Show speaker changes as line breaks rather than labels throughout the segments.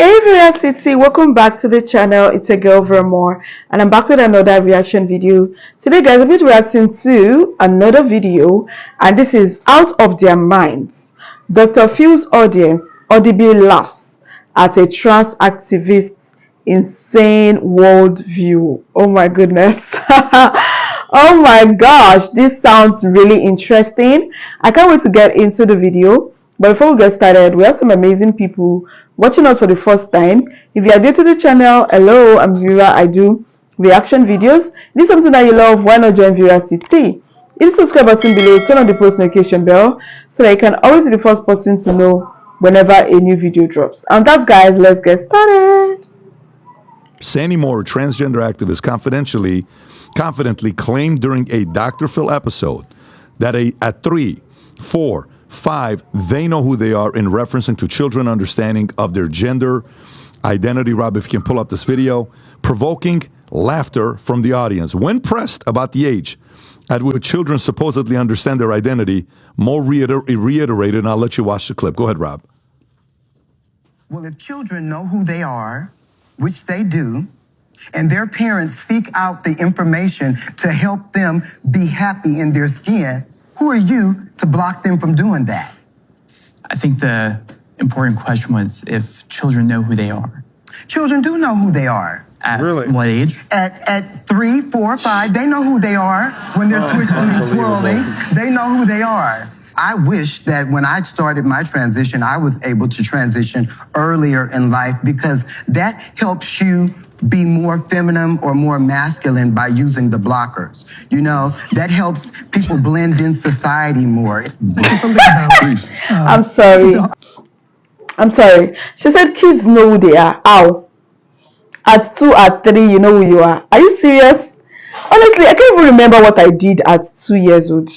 Hey City, welcome back to the channel. It's a girl Vermore and I'm back with another reaction video. Today guys, I'll be reacting to another video and this is Out of Their Minds. Dr. Phil's audience audibly laughs at a trans activist's insane worldview. Oh my goodness. Oh my gosh, this sounds really interesting. I can't wait to get into the video. But before we get started, we have some amazing people watching us for the first time. If you are new to the channel, hello, I'm Vera. I do reaction videos. If this is something that you love, why not join Vera City? Hit the subscribe button below, turn on the post notification bell so that you can always be the first person to know whenever a new video drops. And that's guys, let's get started.
Sandy Moore, a transgender activist, confidently claimed during a Dr. Phil episode that at 3, 4, 5, they know who they are in referencing to children understanding of their gender identity. Rob, if you can pull up this video, provoking laughter from the audience. When pressed about the age at which children supposedly understand their identity, Moore reiterated, and I'll let you watch the clip. Go ahead, Rob.
Well, if children know who they are, which they do, and their parents seek out the information to help them be happy in their skin, who are you to block them from doing that?
I think the important question was if children know who they are.
Children do know who they are.
At what age?
At 3, 4, 5, they know who they are. When they're switching and swirling, they know who they are. I wish that when I started my transition, I was able to transition earlier in life because that helps you be more feminine or more masculine by using the blockers. You know, that helps people blend in society more.
I'm sorry. She said kids know who they are. Ow. At 2, at 3, you know who you are. Are you serious? Honestly, I can't even remember what I did at 2 years old.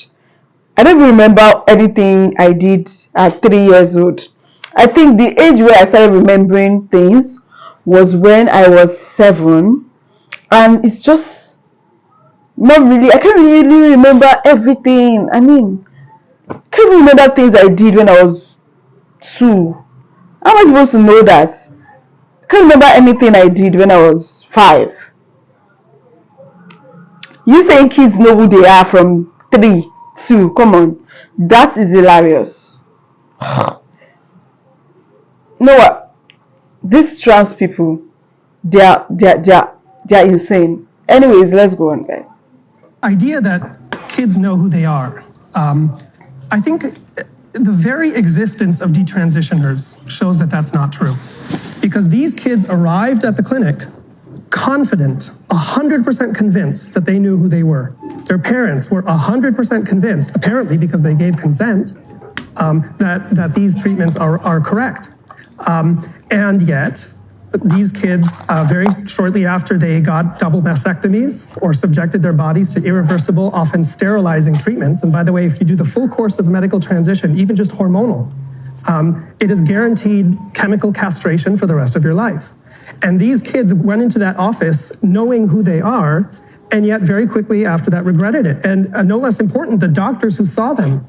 I don't even remember anything I did at 3 years old. I think the age where I started remembering things was when I was 7, and it's just not really, I can't really remember everything. I mean, I can't remember things I did when I was 2. How am I supposed to know that? I can't remember anything I did when I was 5. You saying kids know who they are from 3, 2, come on, that is hilarious. You know what? These trans people, they're insane. Anyways, let's go on, guys.
Idea that kids know who they are. I think the very existence of detransitioners shows that that's not true. Because these kids arrived at the clinic confident, 100% convinced that they knew who they were. Their parents were 100% convinced, apparently because they gave consent, that these treatments are correct. And yet, these kids, very shortly after they got double mastectomies or subjected their bodies to irreversible, often sterilizing treatments, and by the way, if you do the full course of medical transition, even just hormonal, it is guaranteed chemical castration for the rest of your life. And these kids went into that office knowing who they are, and yet very quickly after that regretted it. And no less important, the doctors who saw them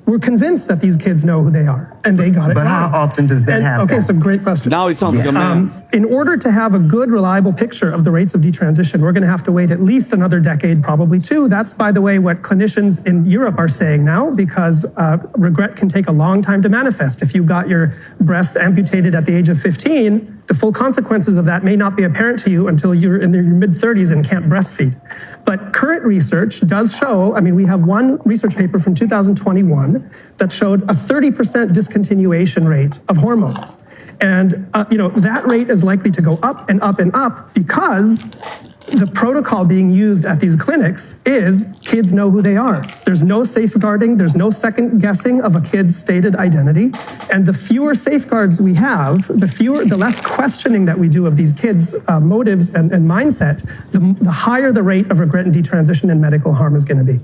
were convinced that these kids know who they are, and they got it
But
wrong.
how often does that happen?
Okay, so great question.
Now he sounds like a man.
In order to have a good, reliable picture of the rates of detransition, we're going to have to wait at least another decade, probably 2. That's, by the way, what clinicians in Europe are saying now, because regret can take a long time to manifest. If you got your breasts amputated at the age of 15, the full consequences of that may not be apparent to you until you're in your mid-30s and can't breastfeed. But current research does show, I mean, we have one research paper from 2021 that showed a 30% discontinuation rate of hormones. And, that rate is likely to go up and up and up because the protocol being used at these clinics is kids know who they are. There's no safeguarding, there's no second guessing of a kid's stated identity. And the fewer safeguards we have, the less questioning that we do of these kids' motives and mindset, the higher the rate of regret and detransition and medical harm is going to be.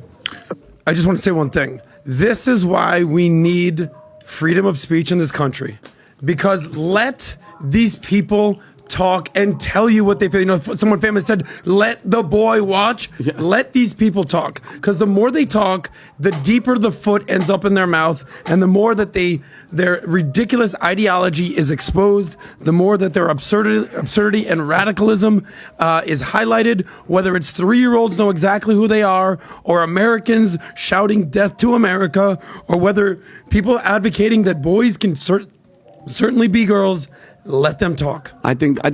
I just want to say one thing. This is why we need freedom of speech in this country. Because let these people talk and tell you what they feel. You know, someone famous said, let the boy watch. Yeah. Let these people talk. Because the more they talk, the deeper the foot ends up in their mouth. And the more that their ridiculous ideology is exposed, the more that their absurdity and radicalism is highlighted, whether it's 3-year-olds know exactly who they are, or Americans shouting death to America, or whether people advocating that boys can certainly be girls. Let them talk.
I think I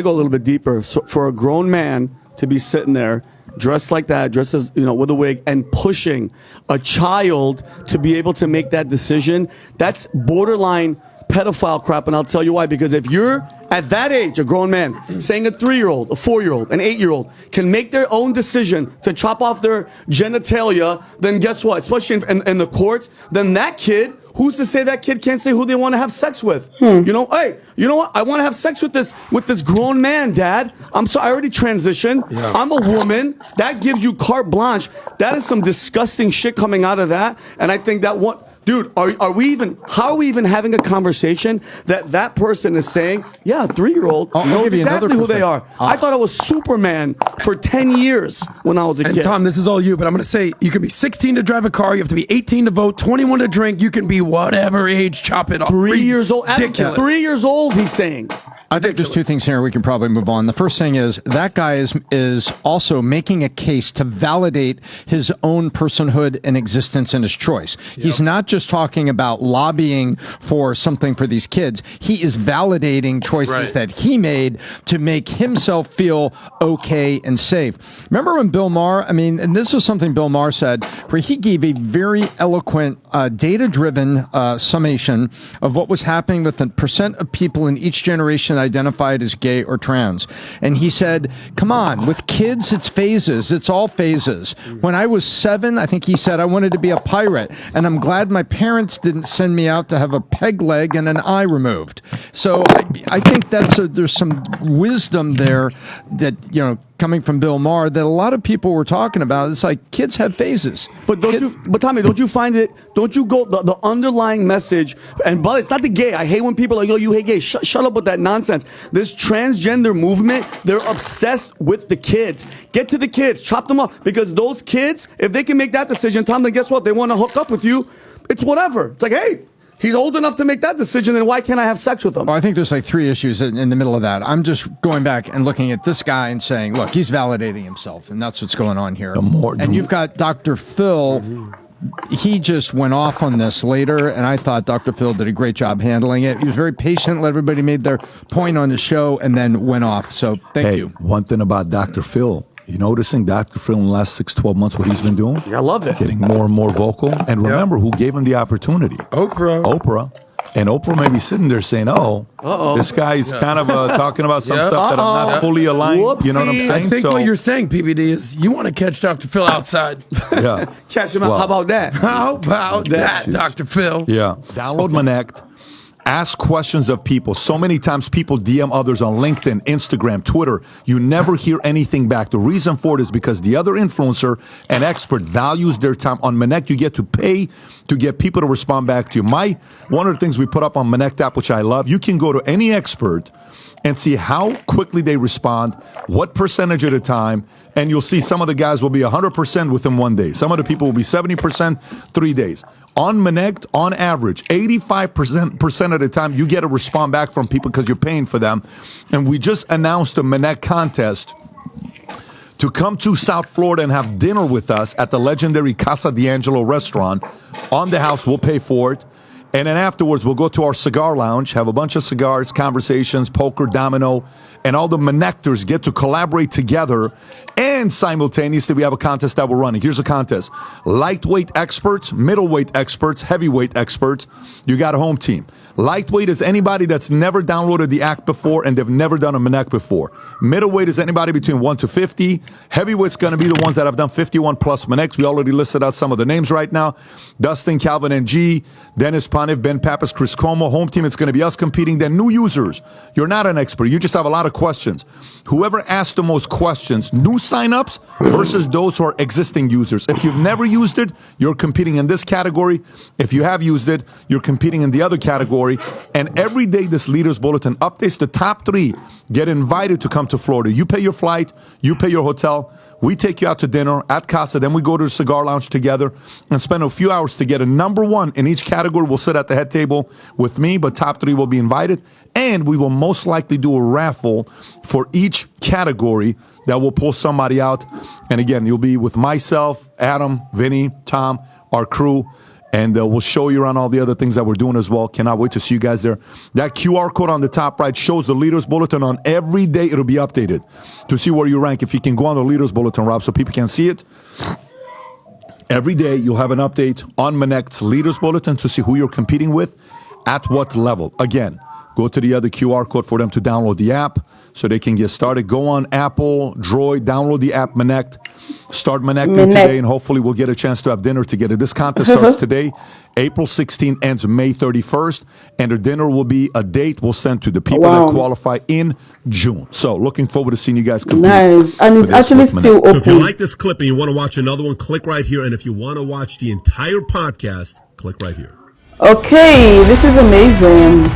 go a little bit deeper. So for a grown man to be sitting there dressed like that, dressed as, with a wig, and pushing a child to be able to make that decision, that's borderline pedophile crap. And I'll tell you why. Because if you're at that age, a grown man, saying a 3-year-old, a 4-year-old, an 8-year-old can make their own decision to chop off their genitalia, then guess what? Especially in the courts, then that kid, who's to say that kid can't say who they want to have sex with? Hey, you know what? I want to have sex with this grown man, Dad. I'm sorry, I already transitioned. Yeah. I'm a woman. That gives you carte blanche. That is some disgusting shit coming out of that. And I think that dude, how are we even having a conversation that person is saying, yeah, 3-year-old knows exactly who they are. I thought I was Superman for 10 years when I was a kid.
And Tom, this is all you, but I'm going to say you can be 16 to drive a car, you have to be 18 to vote, 21 to drink, you can be whatever age, chop it off.
3 years old.
Ridiculous.
3 years old, he's saying.
I think there's two things here we can probably move on. The first thing is that guy is also making a case to validate his own personhood and existence and his choice. Yep. He's not just talking about lobbying for something for these kids. He is validating choices that he made to make himself feel okay and safe. Remember when Bill Maher, and this is something Bill Maher said, where he gave a very eloquent, data-driven summation of what was happening with the percent of people in each generation identified as gay or trans. And he said, come on, with kids, it's phases. It's all phases. When I was 7, I think he said I wanted to be a pirate. And I'm glad my parents didn't send me out to have a peg leg and an eye removed. So I think there's some wisdom there that, coming from Bill Maher that a lot of people were talking about. It's like kids have phases.
But Tommy, don't you find it? Don't you go the underlying message? But it's not the gay. I hate when people are like, oh, you hate gay. Shut up with that nonsense. This transgender movement, they're obsessed with the kids. Get to the kids, chop them up, because those kids, if they can make that decision, Tom, then guess what? They want to hook up with you. It's whatever. It's like, hey, he's old enough to make that decision, then why can't I have sex with him?
Well, I think there's like 3 issues in the middle of that. I'm just going back and looking at this guy and saying, look, he's validating himself, and that's what's going on here. And you've got Dr. Phil. He just went off on this later, and I thought Dr. Phil did a great job handling it. He was very patient, let everybody made their point on the show, and then went off. So thank you.
One thing about Dr. Phil, you noticing Dr. Phil in the last 6-12 months, what he's been doing?
Yeah, I love it.
Getting more and more vocal. And remember who gave him the opportunity? Oprah. And Oprah may be sitting there saying, this guy's kind of talking about some stuff that I'm not fully aligned.
Whoopsie.
You know what I'm saying?
I think what you're saying, PBD, is you want to catch Dr. Phil outside.
Yeah.
Catch him out. How about that?
How about that, Dr. Phil?
Yeah. Download Monect. Ask questions of people. So many times people DM others on LinkedIn, Instagram, Twitter. You never hear anything back. The reason for it is because the other influencer and expert values their time. On Monect, you get to pay to get people to respond back to you. One of the things we put up on Monect app, which I love, you can go to any expert and see how quickly they respond, what percentage at a time, and you'll see some of the guys will be 100% within 1 day. Some of the people will be 70%, 3 days. On Monect, on average, 85% of the time, you get a respond back from people because you're paying for them. And we just announced a Monect contest to come to South Florida and have dinner with us at the legendary Casa D'Angelo restaurant. On the house, we'll pay for it. And then afterwards, we'll go to our cigar lounge, have a bunch of cigars, conversations, poker, domino, and all the Monectors get to collaborate together. And simultaneously, we have a contest that we're running. Here's a contest. Lightweight experts, middleweight experts, heavyweight experts. You got a home team. Lightweight is anybody that's never downloaded the app before and they've never done a Monect before. Middleweight is anybody between 1 to 50. Heavyweight's going to be the ones that have done 51 plus Monects. We already listed out some of the names right now. Dustin, Calvin, and G, Dennis, Pontiff, Ben Pappas, Chris Como. Home team, it's going to be us competing. Then new users. You're not an expert. You just have a lot of questions. Whoever asks the most questions, new signups versus those who are existing users. If you've never used it, you're competing in this category. If you have used it, you're competing in the other category. And every day this Leaders Bulletin updates. The top 3 get invited to come to Florida. You pay your flight, you pay your hotel. We take you out to dinner at Casa, then we go to the cigar lounge together and spend a few hours together. Number 1 in each category will sit at the head table with me, but top 3 will be invited. And we will most likely do a raffle for each category that will pull somebody out. And again, you'll be with myself, Adam, Vinny, Tom, our crew. And we'll show you around all the other things that we're doing as well. Cannot wait to see you guys there. That QR code on the top right shows the Leaders Bulletin on every day. It'll be updated to see where you rank. If you can go on the Leaders Bulletin, Rob, so people can see it. Every day you'll have an update on Manect's Leaders Bulletin to see who you're competing with, at what level. Again, go to the other QR code for them to download the app so they can get started. Go on Apple, Droid, download the app Manect. Start Manecting today, and hopefully we'll get a chance to have dinner together. This contest starts today. April 16th, ends May 31st, and the dinner will be a date we'll send to the people that qualify in June. So looking forward to seeing you guys compete.
Nice. And it's actually still open.
So if you like this clip and you want to watch another one, click right here. And if you want to watch the entire podcast, click right here.
Okay, this is amazing.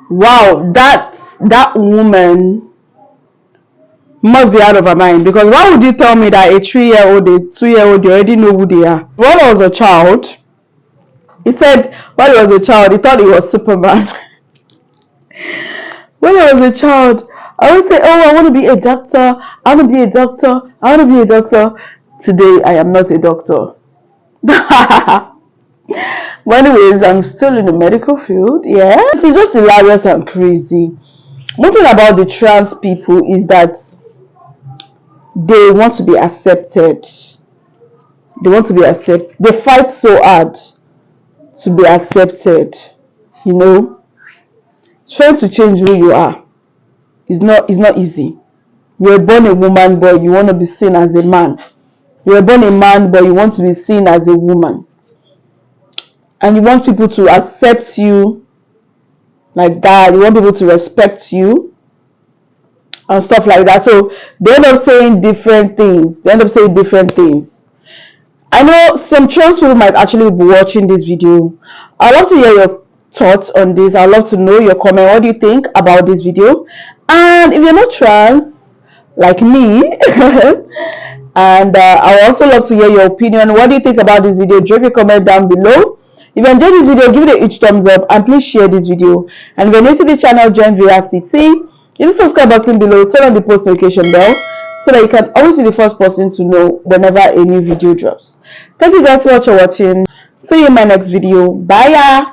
Wow, that woman must be out of her mind, because why would you tell me that a 3-year-old, a 2-year-old, you already know who they are? When I was a child, he said when he was a child, he thought he was Superman. When I was a child, I would say, oh, I want to be a doctor, I want to be a doctor, I want to be a doctor. Today, I am not a doctor. But anyways, I'm still in the medical field, yeah. It's just hilarious and crazy. One thing about the trans people is that they want to be accepted. They want to be accepted. They fight so hard to be accepted. You know, trying to change who you are is not easy. You were born a woman, but you want to be seen as a man. You were born a man, but you want to be seen as a woman. And you want people to accept you like that. You want people to respect you and stuff like that. So they end up saying different things. I know some trans people might actually be watching this video. I'd love to hear your thoughts on this. I'd love to know your comment. What do you think about this video? And if you're not trans like me, and I would also love to hear your opinion. What do you think about this video? Drop a comment down below. If you enjoyed this video, give it a huge thumbs up and please share this video. And if you're new to the channel, join VRCT. Hit the subscribe button below, turn on the post notification bell so that you can always be the first person to know whenever a new video drops. Thank you guys so much for watching. See you in my next video. Bye.